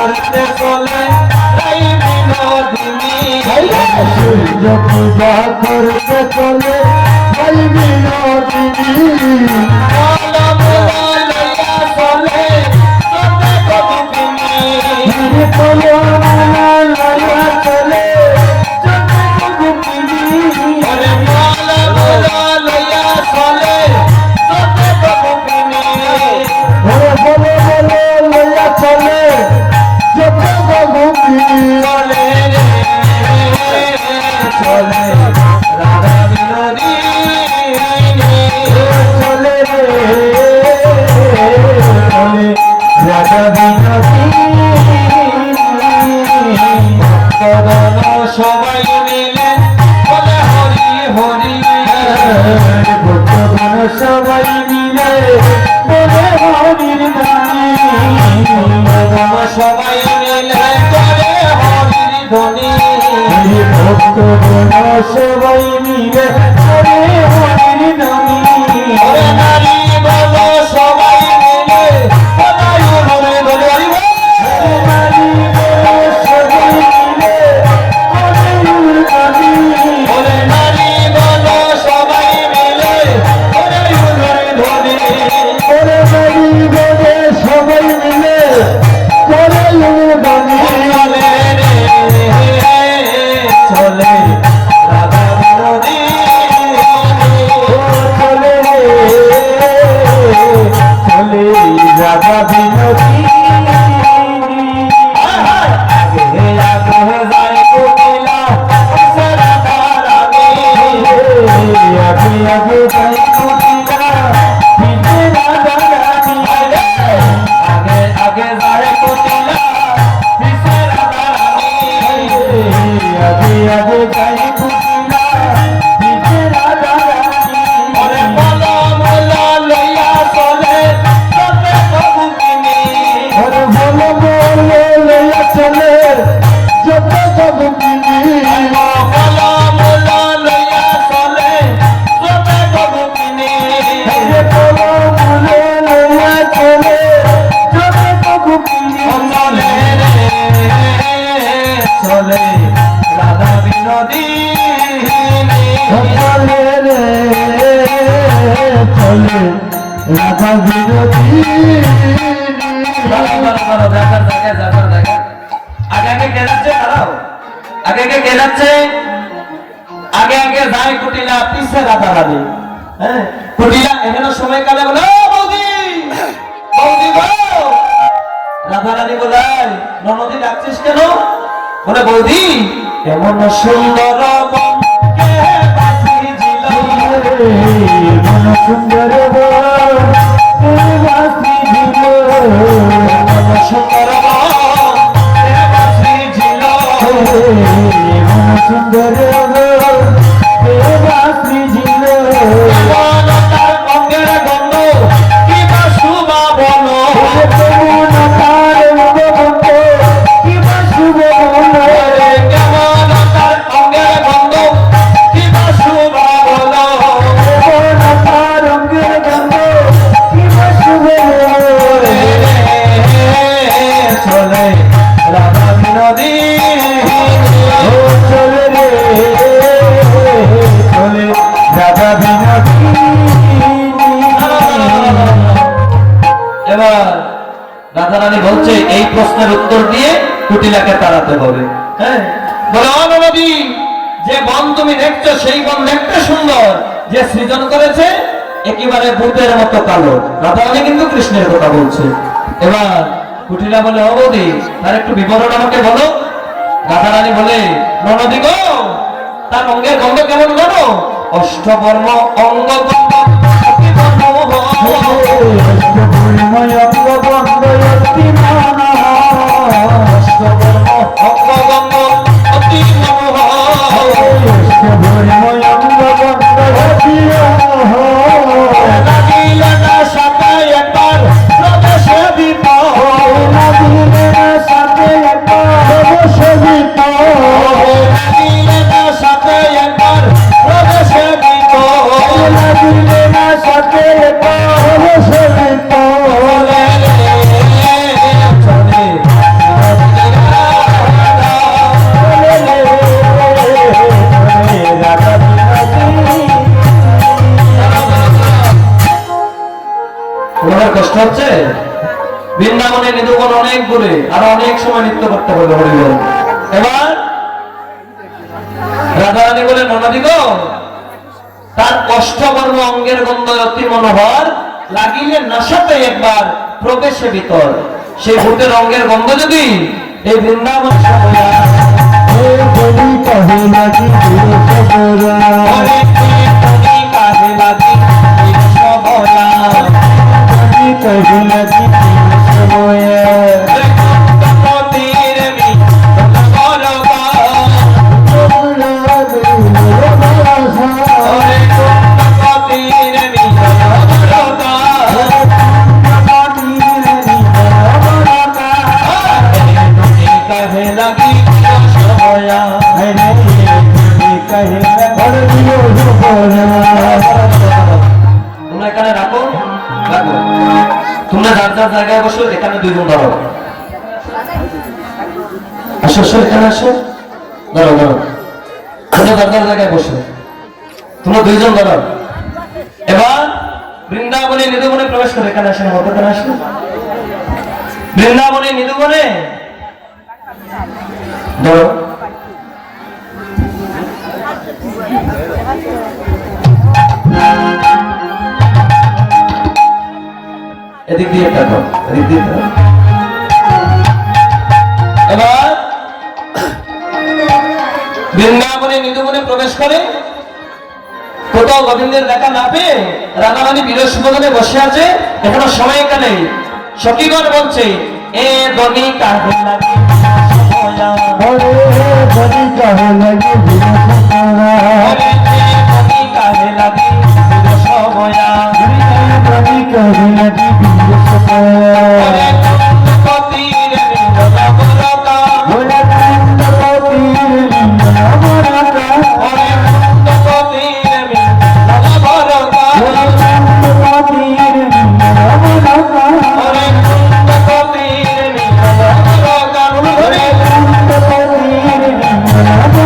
করতে চলে তাই বিনোদিনী সূর্য পূজা করতে চলে তাই বিনোদিনী মালা মোলা লইয়া চলে চলে গোপিনী চলো মালা লইয়া চলে চলে গোপিনী আরে মালা মোলা লইয়া চলে চলে গোপিনী বলো বলো বলো লইয়া চলে চলে গোপিনী চলে রে চলে রাধা বিনোদিনী চলে রে চলে রাধা বিনোদিনী ভক্তগণ সবাই মিলে বলে হরি হরি ভক্তগণ সবাই মিলে বলে হরির ধ্বনি ভক্তগণ সবাই মিলে করে হরির ধ্বনি ভক্তগণ সবাই মিলে বলে হরির ধ্বনি ওরে নারী বলো সবাই মিলে বলাই হরি বলে হরি বল। নারী বলে সবাই মিলে বলে হরির ধ্বনি ওরে নারী বলো সবাই মিলে বলাই হরি ধ্বনি ওরে নারী বলে সবাই মিলে বলে হরির ধ্বনি চলে রে চলে রাধা বিনোদিনী চলে রে চলে রাধা বিনোদিনী আগে আগে যায় কোকিলা সে রাধা রানী আগে আগে যাই কুটিলা পিছে রাধা রানী আগে আগে যায় কোকিলা পিছে রাধা রানী আগে আগে যাই কুটিলা পিছে রাধা রানী ওরে বলো মোলা লইয়া চলে চলে গোপিনী ওরে বলো বলো লইয়া চলে যত গোপিনী বলো মোলা লইয়া চলে চলে গোপিনী আরে বলো বলো লইয়া চলে যত গোপিনী চলে রে চলে রাধা বিনোদিনী চলে রে চলে রাধা বিনোদিনী আগে আগে কে যাচ্ছে দাঁড়াও আগে আগে কে যাচ্ছে আগে আগে যায় কুটিলা পিছে রাধা রানী হ্যাঁ কুটিলা এখানে সময়কালে বলে ও বৌদি বৌদি গো রাধা রানী বলে ননদি ডাকছিস কেন বলে বৌদি এমন সুন্দর মন কে বাঁচিয়েছিল মন সুন্দর বাসি দিল এমন সুন্দর মন কে বাঁচিয়েছিল মন সুন্দর বাসি দিল কেমন তার অঙ্গের গন্ধ কি বা শুভা বলো কেমন তার বন্ধ কি বা শুভ ওরে কেমন তার অঙ্গের গন্ধ কি বা শুভা বলো কেমন তার রঙের গন্ধ কি বা শুভ ওরে চলে রাধা বিনোদিনী চলে রে চলে রাধা বিনোদিনী এবার রাধা রানী বলছে এই প্রশ্নের উত্তর দিয়ে কুটিলাকে তাড়াতে হবে হ্যাঁ বলে নবী যে বন তুমি দেখছো সেই বন দেখতে সুন্দর যে সৃজন করেছে একেবারে ভূতের মতো কালো রাধা রানী কিন্তু কৃষ্ণের কথা বলছে এবার কুটিলা বলে অবধি তার একটু বিবরণ আমাকে বলো রাধা রানী বলে ননদী গো তার অঙ্গের গন্ধ কেমন জানো অষ্টবর্ণ অঙ্গ গন্ধ অতি মনোহর। অষ্টপরিময় অঙ্গ বন্ধ অতি মনোহর অষ্টবর্ণ অঙ্গ গন্ধ অতি মনোহর। অষ্টপরিময় অঙ্গ বন্ধ অতি মনোহর লাগিলে না সাথে একবার প্রবেশে দিত লাগিলে না সাথে একবার প্রবেশে দিত লাগিলে না সাথে একবার প্রবেশে দিত লাগিলে না সাথে একবার প্রবেশে দিত চলে রে চলে আরো অনেক সময় নৃত্য করতে হবে হরিবল। এবার রাধারানী বলে ননদি গো, তার কষ্টকর্ম অঙ্গের গন্ধ অতি মনোহর, লাগিলে নাশাতে একবার প্রবেশে ভিতর। সেই ভূতের অঙ্গের গন্ধ যদি এই বৃন্দাবন সময়া বলি কহে লাগি ওরে তুই তুমি কাজে লাগি এই সময়া বলি কহে লাগি সময়ে কুন্তপতির মিলন বরগা। ওরে কুন্তপতির মিলন বরগা। তুমি কাহে লাগি সময়া তোমরা এখানে রাখো, রাখো। তোমরা যার যার জায়গায় বসো, এখানে দুইজন ধরো। আসো আসো, এখানে আসো, ধরো ধরো। তোমরা যার যার জায়গায় বসো, তোমরা দুইজন ধরো। এবার বৃন্দাবনে নিধুবনে প্রবেশ করে এখানে আসেন, মতো এখানে আসো। বৃন্দাবনে নিধুবনে ধরো। এদিক দিয়ে তাকাও, এদিক দিয়ে তাকাও। এবার বৃন্দাবনে নিধুবনে প্রবেশ করে কোথাও গোবিন্দের দেখা না পেয়ে রাধারানী বিরসবদনে বসে আছে। এখনো সময়কালে সখীগণ বলছে এ দনি কাহে লাগি সময়া। ওরে এ দনি কাহে লাগি বিরসময়া। ওরে কুন্তপতির মিলন বরগা। ওরে কুন্তপতির মিলন বরগা। ওরে কুন্তপতির মিলন বরগা। ওরে কুন্তপতির মিলন বরগা।